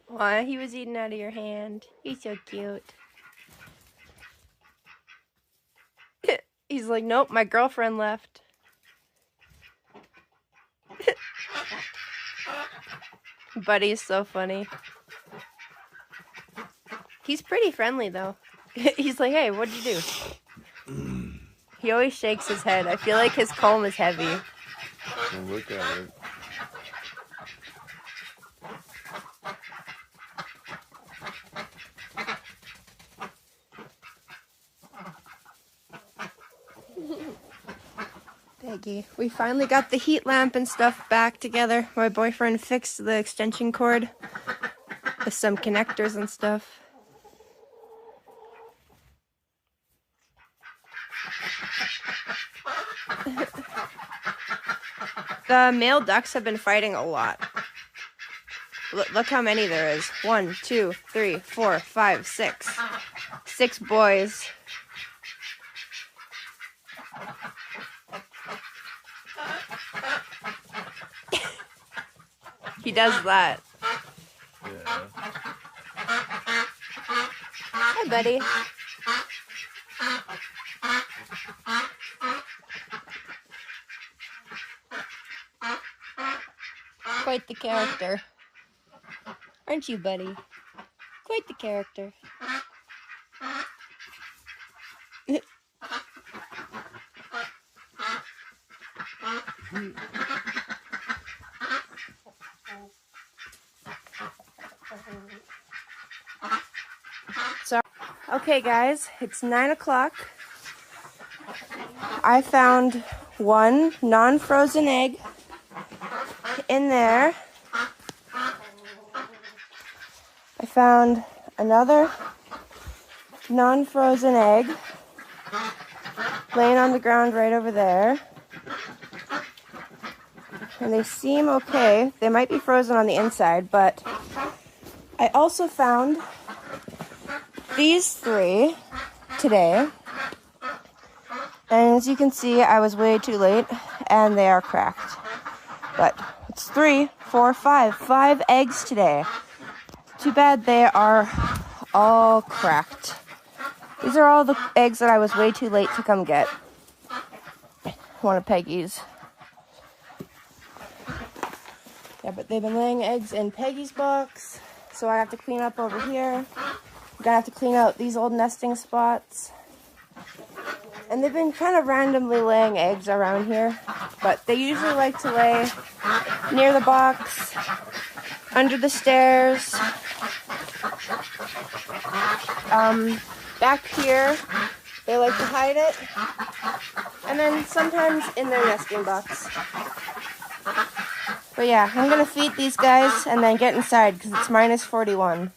Why? He was eating out of your hand. He's so cute. He's like, nope, my girlfriend left. Buddy's so funny. He's pretty friendly, though. He's like, hey, what'd you do? He always shakes his head. I feel like his comb is heavy. Well, look at it. Peggy, we finally got the heat lamp and stuff back together. My boyfriend fixed the extension cord with some connectors and stuff. The male ducks have been fighting a lot. Look how many there is. 1, 2, 3, 4, 5, 6. 6 boys. He does that. Yeah. Hi, buddy. Quite the character. Aren't you, buddy? Quite the character. So, okay guys, it's 9 o'clock. I found one non-frozen egg in there. I found another non-frozen egg laying on the ground right over there. And they seem okay. They might be frozen on the inside, but I also found these 3 today. And as you can see, I was way too late, and they are cracked. But it's 3, 4, 5. 5 eggs today. Too bad they are all cracked. These are all the eggs that I was way too late to come get. One of Peggy's. Yeah, but they've been laying eggs in Peggy's box, so I have to clean up over here. I'm gonna have to clean out these old nesting spots. And they've been kind of randomly laying eggs around here, but they usually like to lay near the box, under the stairs, back here. They like to hide it, and then sometimes in their nesting box. But yeah, I'm gonna feed these guys and then get inside because it's minus 41.